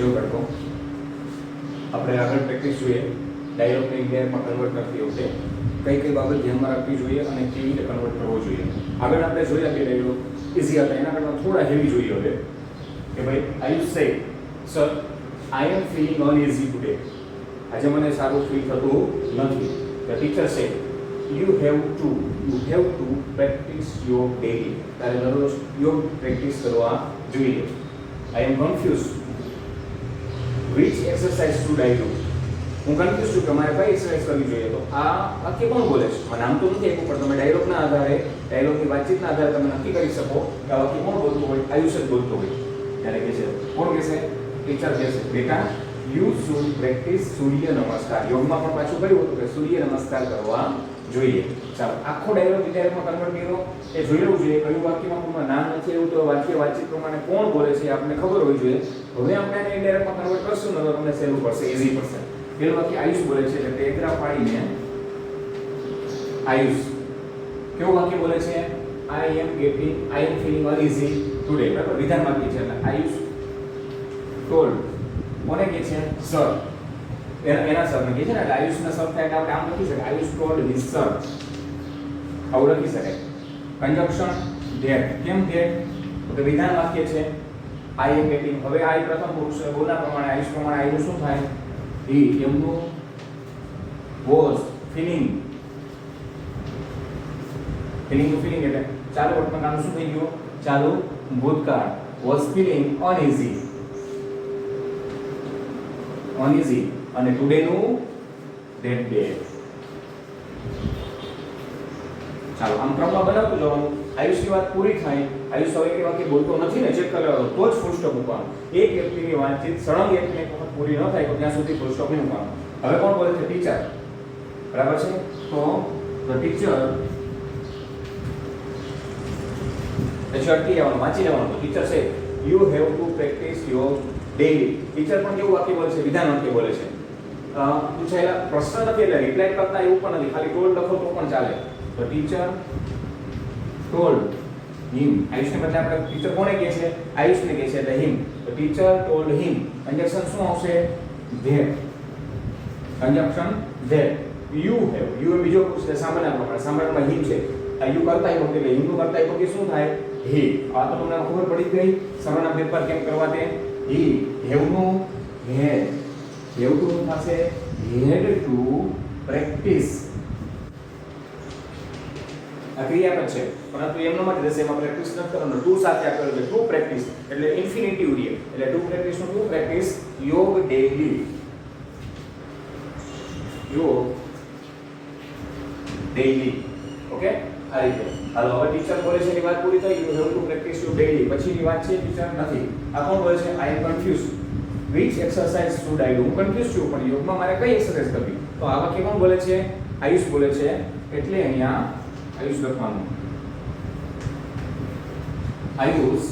જો કરતો આપણે આગળ પ્રેક્ટિસ જોઈએ ડાયલોગને ઇન્ડિયામાં કન્વર્ટ કરતી વખતે કઈ કઈ બાબત ધ્યાનમાં રાખવી જોઈએ અને કેવી રીતે કન્વર્ટ કરવો જોઈએ. આગળ આપણે જોયા કે ડાયલોગ ઇઝી હતા, એના કરતાં થોડા હેવી જોઈએ હવે કે ભાઈ I you say sir I am feeling uneasy today. આજે મને સારું ફીલ થતું નથી. The teacher say you have to practice yoga daily. તારે દરરોજ યોગ પ્રેક્ટિસ કરવા જોઈએ. I am confuse which exercise should I do. હું કન્ફ્યુઝ છું કે મારે કઈ એક્સરસાઇઝ કરવી જોઈએ. તો આ વાક્ય કોણ બોલે છે? મને નામ તો નથી આપ્યું, પણ તમે ડાયલોગના આધારે ડાયલોગની વાતચીતના આધારે તમે નક્કી કરી શકો કે આ વાક્ય કોણ બોલતું હોય. આયુષ જ બોલતો હોય. ત્યારે કહે છે કોણ કહેશે? ટીચર કહેશે બેટા યુ શુડ પ્રેક્ટિસ સૂર્ય નમસ્કાર. યોગમાં પણ પાછું કહ્યું હતું કે સૂર્ય નમસ્કાર કરવા જોઈએ. ચાલો આખો ડાયલોગ ડિટેલમાં કન્વર્ટ કર્યો એ જોઈ લેવું જોઈએ. કયું વાક્યમાં કોઈમાં નામ નથી એવું તો વાતચીત પ્રમાણે કોણ બોલે છે આપણને ખબર હોવી જોઈએ. હવે આપણે એને ઇન્ડાયરેક્ટમાં કન્વર્ટ કરશું ને તો તમને સહેલું પડશે, ઇઝી પડશે. પેલું વાક્ય આયુષ બોલે છે એટલે ટેકરા પાડીને આયુષ કેવું વાક્ય બોલે છે? I am feeling uneasy today. બરાબર, વિધાન વાક્ય છે એટલે આયુષ ટોલ્ડ. કોને કહે છે? સર. એના સરને કહે છે ને એટલે આયુષના સર થાય એટલે આપણે આમ લખી શકાય આયુષ ટોલ્ડ હિઝ સર. આવું લખી શકાય. Conjunction that. કેમ ધેટ? તો વિધાન વાક્ય છે આઈ એમ ગેટિંગ. હવે આઈ પ્રથમ પુરુષ બોલના પ્રમાણે આયુષ પ્રમાણે આઈનું શું થાય? હી એમનું વોઝ ફીલિંગ એટલે ચાલુ વર્તમાનકાળનું શું થઈ ગયું? ચાલુ ભૂતકાળ. વોઝ ફીલિંગ અનઇઝી અને ટુડે નું ધેટ ડે. ચાલો આમ ક્રમમાં બનાવતું જવાનું. આયુષની વાત પૂરી થાય. આયુષ હવે કે વાક્ય બોલતો નથી ને ચેક કરી લેવાનો તો જ ફૂલ સ્ટોપ મૂકવાનો. એક વ્યક્તિની વાતચીત સળંગ એક વખત પૂરી ન થાય તો ત્યાં સુધી ફૂલ સ્ટોપ નહીં મૂકવાનો. હવે કોણ બોલે છે? ટીચર. બરાબર છે. તો ધ ટીચર અટકી જવાનું, વાંચી લેવાનું. ટીચર છે you have to practice your daily. Teacher પણ કેવું વાક્ય બોલે છે? વિધાન વાક્ય બોલે છે. પૂછાયેલા પ્રશ્ન નથી એટલે રિપ્લાય કરતા એવું પણ નથી, ખાલી ટોલ્ડ લખો તો પણ ચાલે. તો ટીચર ટોલ્ડ હિમ. આયુષને બદલે આપણે ટીચર કોને કહે છે? આયુષને કહે છે એટલે હિમ. તો ટીચર ટોલ્ડ હિમ. કંજક્શન શું આવશે? That. Conjunction that. You have. You એ બીજો પુરુષ છે સામાન્ય પ્રમાણે. સામાન્યમાં હિમ છે. આ યુ કરતા હોય એટલે હિમનું કરતા હોય શું થાય? હી. આ તો તમને ખબર પડી ગઈ સર્વનામ ફેરફાર કેમ કરવા તે. હી હેવનું હેડ. હેવ ટુ થશે હેડ ટુ પ્રેક્ટિસ. આ ક્રિયાપદ છે પરંતુ એમનો માટે રહેશે એમાં પ્રેક્ટિસ ન કરવાનો. ટુ સાથે આ કર્યું છે ટુ પ્રેક્ટિસ એટલે ઇન્ફિનિટિવ રીએ એટલે ટુ પ્રેક્ટિસ નું ટુ પ્રેક્ટિસ યોગ ડેલી. યોગ ડેલી. ઓકે આ રીતે. હાલો હવે ટીચર બોલે છે એની વાત પૂરી થઈ. You have to practice your daily. પછીની વાત છે ટીચર નથી. આ કોણ બોલે છે? I am confuse which exercise should I do. હું કન્ફ્યુઝ છું પણ યોગમાં મારે કઈ એક્સરસાઇઝ કરવી. તો આ વાક્ય કોણ બોલે છે? આયુષ બોલે છે એટલે અહીંયા આયુષ લખવાનું. આયુષ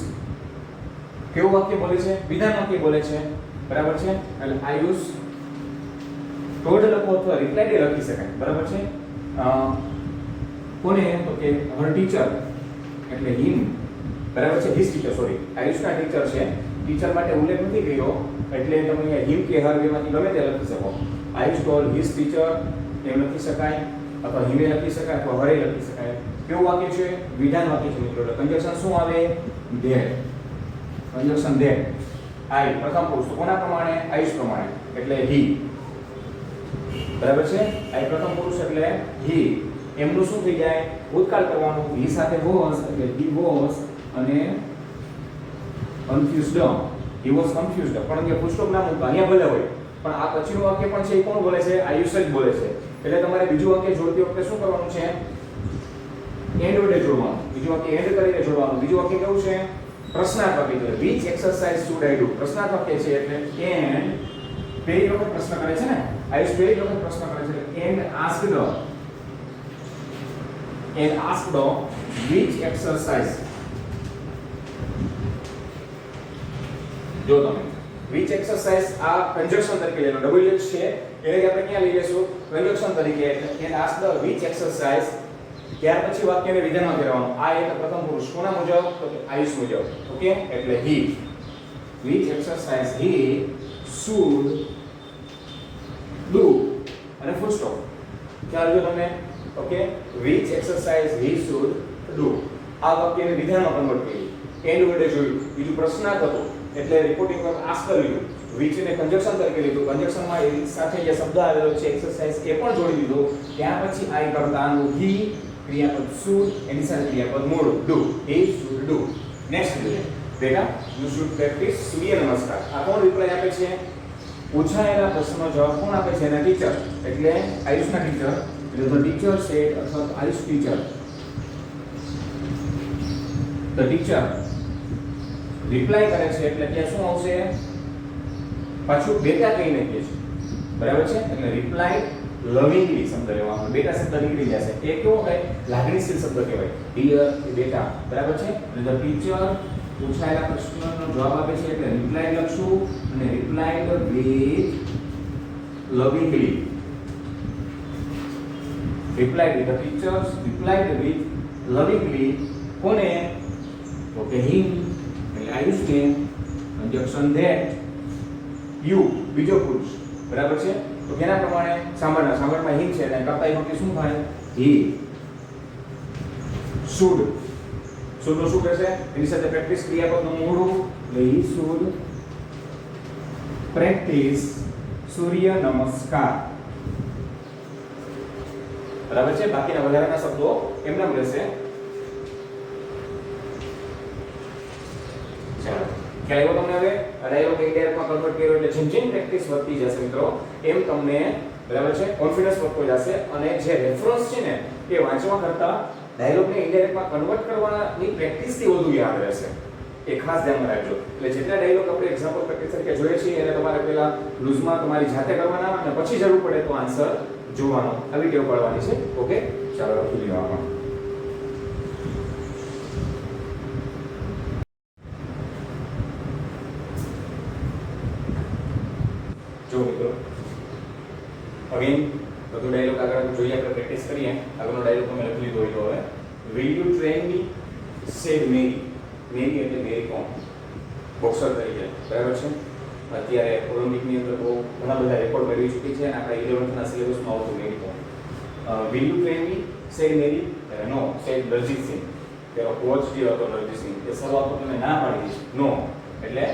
કેવું વાક્ય બોલે છે? વિધાન વાક્ય બોલે છે. બરાબર છે. એટલે આયુષ ટોલ્ડ લખો અથવા રિપ્લાય લખી શકાય. બરાબર છે. કોને? તો કે હર ટીચર એટલે હિમ. બરાબર છે. હિઝ ટીચર સોરી આયુષના ટીચર છે. ટીચર માટે ઉલ્લેખ નથી કર્યો એટલે તમે અહીંયા હિમ કે હર બેમાંથી ગમે તે લખી શકો. આયુષ ટોલ્ડ હિઝ ટીચર એમ લખી શકાય અથવા હિમે લખી શકાય અથવા હરે લખી શકાય. કેવું વાક્ય છે? વિધાન વાક્ય છે મિત્રો. એટલે કંજક્શન શું આવે? ધેટ. Conjunction that. આઈ પ્રથમ પુરુષ કોના પ્રમાણે? આયુષ પ્રમાણે એટલે હી. બરાબર છે. આઈ પ્રથમ પુરુષ એટલે હી. એમનું શું થઈ જાય? ભૂતકાળ કરવાનું. હી સાથે વોઝ એટલે હી વોઝ અને કન્ફ્યુઝડ. He was confused. પણ અહીંયા ફૂલ સ્ટોપ ના મૂકતા, અહીંયા ભલે હોય પણ આ પછીનું વાક્ય પણ છે એ કોણ બોલે છે? આયુષ જ બોલે છે. એટલે તમારે બીજું વાક્ય જોડતી વખતે શું કરવાનું છે? એન્ડ વડે જોડવાનું. બીજું વાક્ય એન્ડ કરીને જોડવાનું. બીજું વાક્ય કેવું છે? પ્રશ્નાર્થ વાક્ય છે. Which exercise should I do. પ્રશ્નાર્થ વાક્ય છે એટલે એન્ડ પહેલી વખત પ્રશ્ન કરે છે ને. આયુષ પહેલી વખત પ્રશ્ન કરે છે એટલે એન્ડ આસ્ક્ડ which exercise. જો તમે which exercise આ કંજક્શન તરીકે લેવાનો. WH છે એટલે આપણે ક્યાં લઈ લેશું? કંજક્શન તરીકે. એટલે and ask the which exercise. ત્યાર પછી વાક્યને વિધાનમાં ફેરવવાનું. આ એટલે પ્રથમ પુરુષ કોના મુજબ? તો કે આયુષ મુજબ. ઓકે એટલે he. which exercise he should do અને ફૂલ સ્ટોપ. ખ્યાલ જો તમને? Okay, which exercise he should do. આ વાક્યને વિધાનમાં કન્વર્ટ કર્યું, એન્ડ વડે જોયું. બીજું પ્રશ્નાર્થ હતો એટલે રિપોર્ટિંગ વર્બ આસ્ક કર્યું, which ને કન્જક્શન તરીકે લીધું, કન્જક્શનમાં એ સાથે જે શબ્દ આવેલો છે એક્સરસાઇઝ એ પણ જોડી દીધો. ત્યાં પછી આઈ કરતાનું he, ક્રિયાપદ should, એની સાથે ક્રિયાપદ mode do, he should do. Next જોઈએ બેટા, you should practice સૂર્ય નમસ્કાર. આ કોણ રિપ્લાય આપે છે? પૂછાયેલા પ્રશ્નનો જવાબ કોણ આપે છે? એના ટીચર, એટલે આયુષના ટીચર. એટલે the teacher said અથવા Ayush teacher, the teacher reply કરે છે એટલે ત્યાં શું આવશે? પાછું બેટા કહીને કહે છે, બરાબર છે? એટલે રિપ્લાય લવિંગલી શબ્દ લેવાનો, બેટા શબ્દ નીકળી જશે. એ કેવો કહેવાય? લાગણીશીલ શબ્દ કહેવાય. ડિયર કે બેટા, બરાબર છે? એટલે the teacher પૂછાયેલા પ્રશ્નનો જવાબ આપે છે એટલે રિપ્લાય લખશું અને replied with લવિંગલી. Replied, the teachers replied with lovingly. કોને? તો કે him, એટલે આયુષને. કન્જક્શન that, you બીજો પુરુષ, બરાબર છે? તો કેના પ્રમાણે? સાંભળમાં him છે એટલે કર્તા વિભક્તિ શું થાય? he. should નું શું કહેશે? એની સાથે પ્રેક્ટિસ ક્રિયાપદનું મૂળું, એટલે he should practice સૂર્ય નમસ્કાર, બરાબર છે? બાકીના વધારાના શબ્દો એમને એમ રહેશે. ચાલો, ખ્યાલ આવ્યો તમને? હવે ડાયલોગ ઇનડાયરેક્ટમાં કન્વર્ટ કર્યો એટલે જેમ જેમ પ્રેક્ટિસ વધતી જશે મિત્રો એમ તમને, બરાબર છે, કોન્ફિડન્સ વધતો જશે અને જે રેફરન્સ છે ને એ વાંચવા કરતા ડાયલોગને ઇનડાયરેક્ટમાં કન્વર્ટ કરવાની પ્રેક્ટિસથી વધુ યાદ રહેશે. એ ખાસ ધ્યાનમાં રાખજો. એટલે જેટલા ડાયલોગ આપણે એક્ઝામ્પલ પ્રેક્ટિસ તરીકે જોઈએ છીએ એને તમારે પહેલા લૂઝમાં તમારી જાતે કરવાના અને પછી જરૂર પડે તો આન્સર જોવાનો, આવી ટેવ પાડવાની છે. ઓકે, ચાલો લખી લેવામાં. જો મિત્રો અગેન બધું ડાયલોગ આગળ જોઈએ, આપણે પ્રેક્ટિસ કરીએ. આગળનો ડાયલોગ તમે લખી લીધો હોય તો હવે will you train me, said Mary. મેરી એટલે મેરી કોમ, બોક્સર તરીકે, બરાબર છે? અત્યારે ઓલિમ્પિકની અંદર બહુ ઘણા બધા રેકોર્ડ મેળવી ચૂકી છે અને આપણા 11th ના સિલેબસમાં આવતું મેરી કોમ. will you train me, said Mary. no, said નરજીત સિંહ. તેનો કોચ જે હતો નરજીત સિંહ, એ શરૂઆતમાં તમે ના પાડી દીધી, નો. એટલે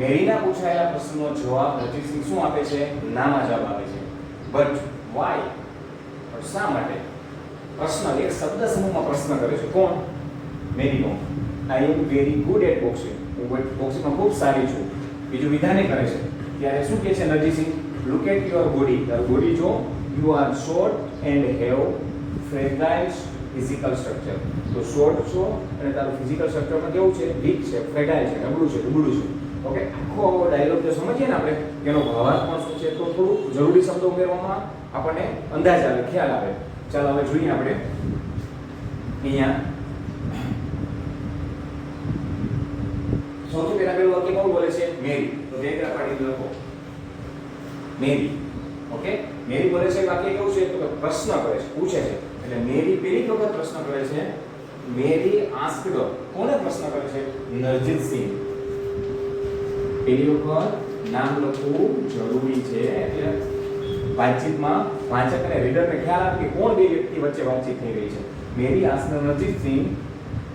મેરીના પૂછાયેલા પ્રશ્નનો જવાબ નરજીત સિંહ શું આપે છે? નામાં જવાબ આપે છે. બટ વાય, પણ શા માટે? પ્રશ્ન, એક શબ્દ સમૂહમાં પ્રશ્ન કરે છે. કોણ? મેરી કોમ. I am very good at boxing. હું બોક્સિંગમાં ખૂબ સારી છું. બીજું વિધાને કરે છે. ત્યારે શું કહે છે નરજીત સિંહ? look at your body. તારું બોડી જો, you are short and have fragile physical structure. તો શોર્ટ છો અને તારું ફિઝિકલ સ્ટ્રક્ચરમાં કેવું છે? વીક છે, ફ્રેગાઇલ છે, નબળું છે, દુબળું છે. ઓકે, આખો ડાયલોગ જો સમજીએ ને આપણે એનો ભાવાર્થ પણ શું છે તો થોડું જરૂરી શબ્દો ઉમેરવામાં આપણને અંદાજ આવે, ખ્યાલ આવે. ચાલો હવે જોઈએ આપણે અહીંયા સૌથી પહેલા પેલું વાક્ય કોણ બોલે છે? મેરી. તો બે ગ્રાફ પાડી લખો, મેરી. ઓકે, મેરી બોલે છે. વાક્ય કેવું છે તો પ્રશ્ન કરે છે, પૂછે છે. એટલે મેરી પહેલી વખત પ્રશ્ન કરે છે. મેરી આસ્ક્ડ, કોને પ્રશ્ન કરે છે? નરજીત સિંહ. પહેલી વખત નામ લખવું જરૂરી છે એટલે વાતચીતમાં વાચક અને રીડરને ખ્યાલ આવે કે કોણ બે વ્યક્તિ વચ્ચે વાતચીત થઈ રહી છે. મેરી આસ્ક્ડ નરજીત સિંહ.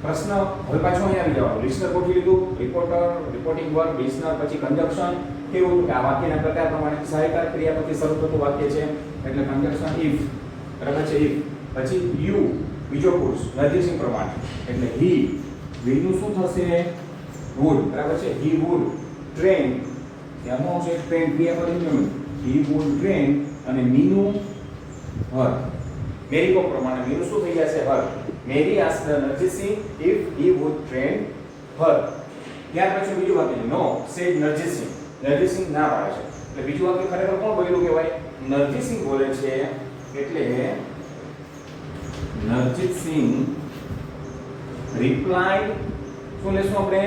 પ્રશ્ન હવે પાછો અહીંયા આવી જવાનું. લિસનર ગોઠવી લીધું, રિપોર્ટર, રિપોર્ટિંગ વર્બ, લિસનર, પછી કન્જક્શન. કેવું કે આ વાક્યના પ્રકાર પ્રમાણે સહાયકાર ક્રિયાપદથી શરૂ થતું વાક્ય છે એટલે કન્જક્શન ઇફ, બરાબર છે? ઇફ. પછી યુ બીજો પુરુષ નરજીત સિંહ પ્રમાણે એટલે હી. વીનું શું થશે? વુડ, બરાબર છે? He would train. ત્યાં શું આવશે? ટ્રેન ક્રિયાપદ ઇન્સ્ટ્રુમેન્ટ. He would train. અને મીનું હર. મેરી કોમ પ્રમાણે મીનું શું થઈ જશે? હર. Mary asked Narjit Singh if he would train her. ત્યાર પછી બીજું વાક્ય no, said Narjit Singh. નરજીત સિંહ ના પાડે છે. એટલે બીજું વાક્ય ખરેખર કોણ બોલ્યું કહેવાય? નરજીત સિંહ બોલે છે. એટલે નરજીત સિંહ રિપ્લાઇડ, શું લેશું આપણે?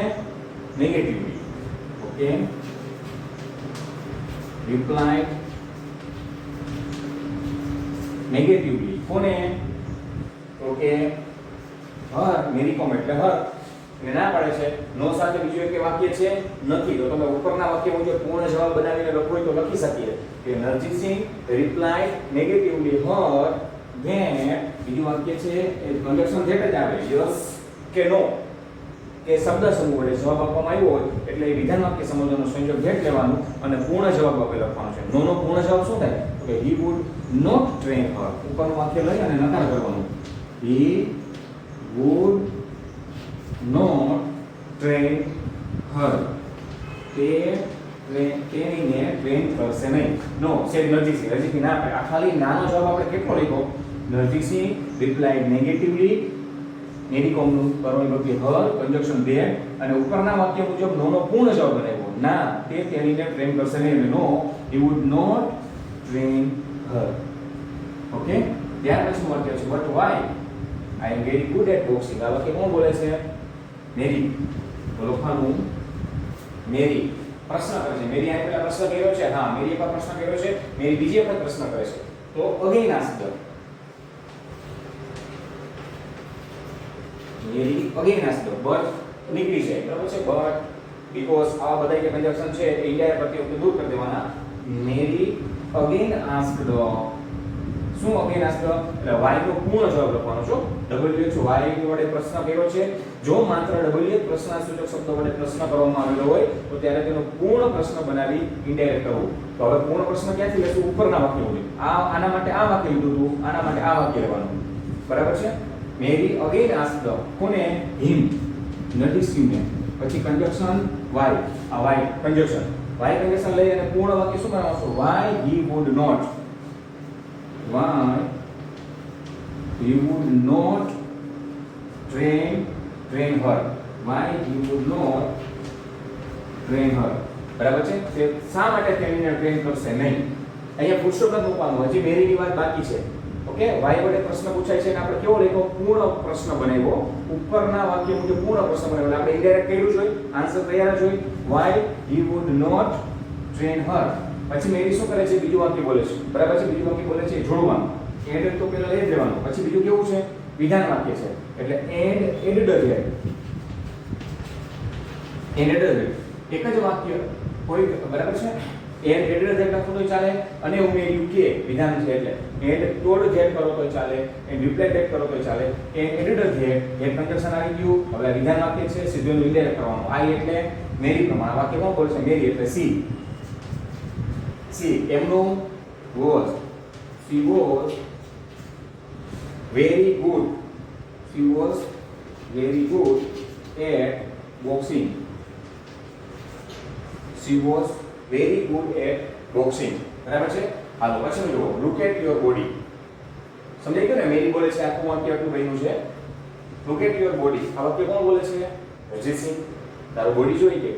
નેગેટિવલી. Okay, replied negatively. કોને? તો કે હર, મેરી કોમ એટલે હર. એટલે ના પાડે છે નો સાથે બીજું એક વાક્ય છે નથી. તો તમે ઉપરના વાક્ય મુજબ પૂર્ણ જવાબ બનાવીને લખો હોય તો લખી શકીએ કે નરજીત સિંહ રિપ્લાય નેગેટિવલી હર ધેન બીજું વાક્ય છે એ કન્જક્શન ધેટ જ આવે યસ કે નો કે શબ્દ સમૂહ વડે જવાબ આપવામાં આવ્યો હોય એટલે એ વિધાન વાક્ય સમૂહનો સંયોજક ધેટ લેવાનું અને પૂર્ણ જવાબ આપે લખવાનો છે. નો નો પૂર્ણ જવાબ શું થાય તો કે હી વુડ નોટ ટ્રેન હર. ઉપરનું વાક્ય લઈ અને નકાર કરવાનું. હી વુડ નોટ ટ્રેન હર. તેણીને ટ્રેન કરશે નહીં. નો સેડ નરજીતસિંહ. નરજીતસિંહ ના પાડે. આ ખાલી નાનો જવાબ આપણે કેટલો લખ્યો નરજીતસિંહ રિપ્લાઈડ નેગેટિવલી મેરીકોમનું કરવાની પ્રતિ હર કન્જક્શન ધેટ અને ઉપરના વાક્ય મુજબ નો નો પૂર્ણ જવાબ બનાવ્યો. ના તે તેણીને ટ્રેન કરશે નહીં અને no he would not train her. Okay. ત્યાર પછી વાક્ય છે but why I am very good at boxing. આ વાક્ય કોણ બોલે છે મેરી. તો લખવાનું મેરી પ્રશ્ન કરે છે. મેરી આને પહેલા પ્રશ્ન કર્યો છે. હા મેરી એક પ્રશ્ન કર્યો છે. મેરી બીજી વખત પ્રશ્ન કરે છે. તો again ask Mary again ask but નીકળી જાય બરાબર છે. બટ બીકોઝ આ બધા જે કન્જક્શન છે એ ઇન્ડિયા પ્રત્યે દૂર કરી દેવાના. મેરી અગેન આસ્ક શું અગેન આસ્ક એટલે વાય નો પૂર્ણ જવાબ લખવાનો છો. ડબલ્યુએચ વાય વડે પ્રશ્ન કર્યો છે. જો માત્ર ડબલ્યુએચ પ્રશ્નાસૂચક શબ્દ વડે પ્રશ્ન કરવામાં આવેલો હોય તો ત્યારે તેનો પૂર્ણ પ્રશ્ન બનાવી ઇનડાયરેક્ટ કરવું. તો હવે પૂર્ણ પ્રશ્ન ક્યાંથી લેશું ઉપરના વાક્ય મુજબ. આના માટે આ વાક્ય લીધું હતું આના માટે આ વાક્ય લેવાનું બરાબર છે. મેરી અગેન આસ્ક કોને હિમ નરજીતસિંહને. પછી કન્જક્શન વાય આ વાય કન્જક્શન કન્જક્શન લઈ અને પૂર્ણ વાક્ય શું બનાવશો why he would not why he would not train her. Why he would not train her. બરાબર છે. તે શા માટે તેણીને ટ્રેન કરશે નહીં. અહીંયા ફૂલ સ્ટોપ નથી મૂકવાનું. હજી મેરીની વાત બાકી છે. ઓકે. વાય વડે પ્રશ્ન પૂછાય છે અને આપણે કેવો લખ્યો પૂર્ણ પ્રશ્ન બનાવ્યો. ઉપરના વાક્ય મુજબ પૂર્ણ પ્રશ્ન બનાવ્યો. આપણે ઇનડાયરેક્ટ કર્યું છે આન્સર તૈયાર જ હોય. why he would not train her. પછી મેરી શું કરે છે બીજું વાક્ય બોલે છે બરાબર છે. બીજું વાક્ય બોલે છે જોડવાનું. એન્ડ તો પેલા લઈ દેવાનું. પછી બીજું કેવું છે વિધાન વાક્ય છે એટલે એન્ડ એડડ છે. એન્ડ એડડ એક જ વાક્ય કોઈ બરાબર છે. એન્ડ એડડ છે લખો તો ચાલે અને ઉમેર્યું કે વિધાન છે એટલે એન્ડ ટોડ જેટ કરો તો ચાલે. એન્ડ રિપ્લાય બેક કરો તો ચાલે. એન્ડ એડડ છે એ કન્જક્શન આવી ગયું. હવે વિધાન વાક્ય છે સીધું ઇનડાયરેક્ટ કરવાનું. આઈ એટલે મેરી પ્રમાણે વાક્ય કોણ બોલે છે મેરી એટલે સી. See, એમનું was. She was very good. She was very good at boxing. She was very good at boxing. બરાબર છે. હાલો પછી જુઓ look at your body. સમજાઈ ગયું ને મેરી બોલે છે આખું વાક્ય આટલું બન્યું છે. look at your body. આ વાક્ય કોણ બોલે છે રજીતસિંહ. તારું બોડી જોઈ કે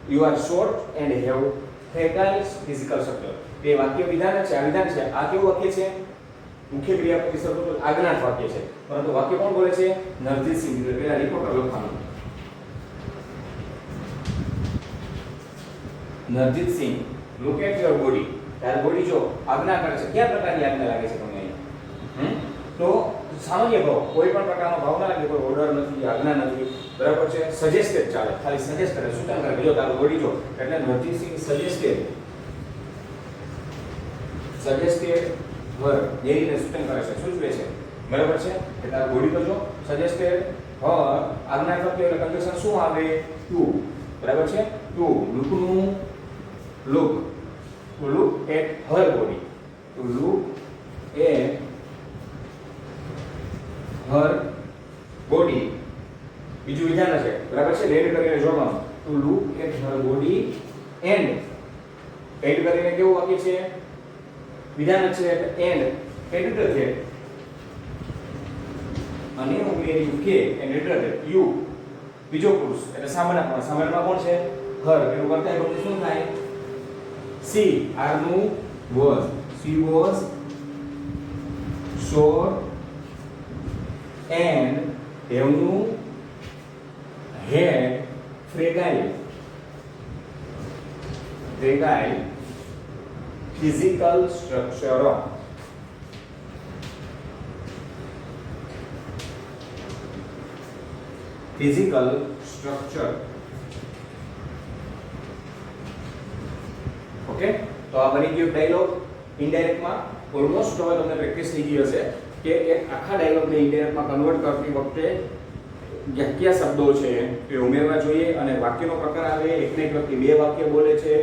you are short and have fragile physical structure. બે વાક્ય વિધાન છે. આ વિધાન છે. આ કેવું વાક્ય છે મુખ્ય ક્રિયાપદ શબ્દ આજ્ઞાત વાક્ય છે. પરંતુ વાક્ય કોણ બોલે છે નરજીતસિંહ. એટલે પેલા રિપોર્ટર લખવાનું નરજીતસિંહ look at your body. તારી બોડી જો આજ્ઞા કરે છે. કયા પ્રકારની આજ્ઞા લાગે છે તમને અહીંયા તો સામાન્ય ભાવ કોઈ પણ પ્રકારનો ભાવ ના લાગે. કોઈ ઓર્ડર નથી આજ્ઞા નથી બરાબર છે. સજેસ્ટેડ ચાલે ખાલી સજેસ્ટ કરે સૂચન કરે જો તારું બોડી જો એટલે નરજીતસિંહ સજેસ્ટેડ હર જેરીને સૂચન કરે છે સૂચવે છે બરાબર છે કે તારું બોડી તો જો સજેસ્ટેડ હર આજ્ઞા કરતી એટલે કન્ડિશન શું આવે ટુ બરાબર છે. ટુ લુકનું look to look at her body. To look at her body. બીજું વિધાન છે બરાબર છે. લેન્ડ કરીને જોડવાનું to look at her body and કરીને કેવું વાક્ય છે વિધાન છે એટલે એન્ડ એડિટર છે અને ઉમેર્યું કે એડિટર યુ બીજો પુરુષ એટલે સામાન્યમાં કોણ છે હર. એનું વર્તાય બધું શું થાય સી આર નું was. She was short and એમનું head fragile physical structure. Physical structure. Okay, તો આ બની ગયો ડાયલોગ. ઇનડાયરેક્ટમાં ઓલમોસ્ટ હવે તમને પ્રેક્ટિસ થઈ ગઈ હશે કે એક આખા ડાયલોગને ઇનડાયરેક્ટમાં કન્વર્ટ કરતી વખતે કયા શબ્દો છે એ ઉમેરવા જોઈએ અને વાક્યનો પ્રકાર આવે. એકને એક વ્યક્તિ બે વાક્ય બોલે છે,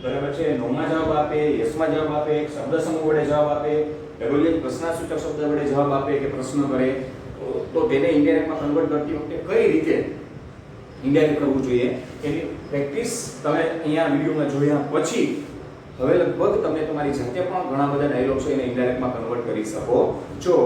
બરાબર છે, નોમાં જવાબ આપે, યસમાં જવાબ આપે, એક શબ્દ સમૂહ વડે જવાબ આપે, ડબલ પ્રશ્નાસૂચક શબ્દ વડે જવાબ આપે કે પ્રશ્ન કરે, તો તેને ઇનડાયરેક્ટમાં કન્વર્ટ કરતી વખતે કઈ રીતે ઇનડાયરેક્ટ કરવું જોઈએ એની પ્રેક્ટિસ તમે અહીંયા વિડીયોમાં જોયા પછી હવે લગભગ તમે તમારી જાતે પણ ઘણા બધા ડાયલોગ છે એને ઇનડાયરેક્ટમાં કન્વર્ટ કરી શકો છો.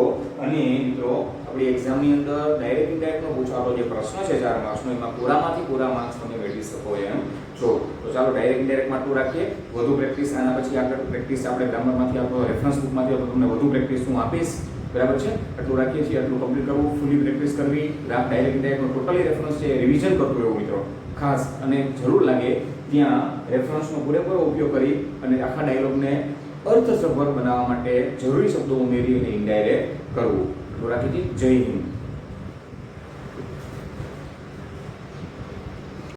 અને મિત્રો આપણી એક્ઝામની અંદર ડાયરેક્ટ ઇનડાયરેક્ટનો પૂછાતો જે પ્રશ્ન છે 4 માર્ક્સનો એમાં પૂરામાંથી પૂરા માર્ક્સ તમે મેળવી શકો એમ છો. તો ચાલો ડાયરેક્ટ ઇનડાયરેક્ટમાં ટુ રાખીએ. વધુ પ્રેક્ટિસ આના પછી આગળ પ્રેક્ટિસ આપણે ગ્રામરમાંથી અથવા રેફરન્સ બુકમાંથી તો તમને વધુ પ્રેક્ટિસ હું આપીશ, બરાબર છે. આટલું રાખીએ છીએ, આટલું કમ્પ્લીટ કરવું, ફૂલી પ્રેક્ટિસ કરવી. ડાયરેક્ટ ઇનડાયરેક્ટનો ટોટલી રેફરન્સ છે રિવિઝન કરતું એવું મિત્રો ખાસ, અને જરૂર લાગે ત્યાં રેફરન્સનો પૂરેપૂરો ઉપયોગ કરી અને આખા ડાયલોગને અર્થસભર બનાવવા માટે જરૂરી શબ્દો ઉમેરી અને ઇનડાયરેક્ટ કરવું. એટલું રાખીએ છીએ. જય હિન્દ.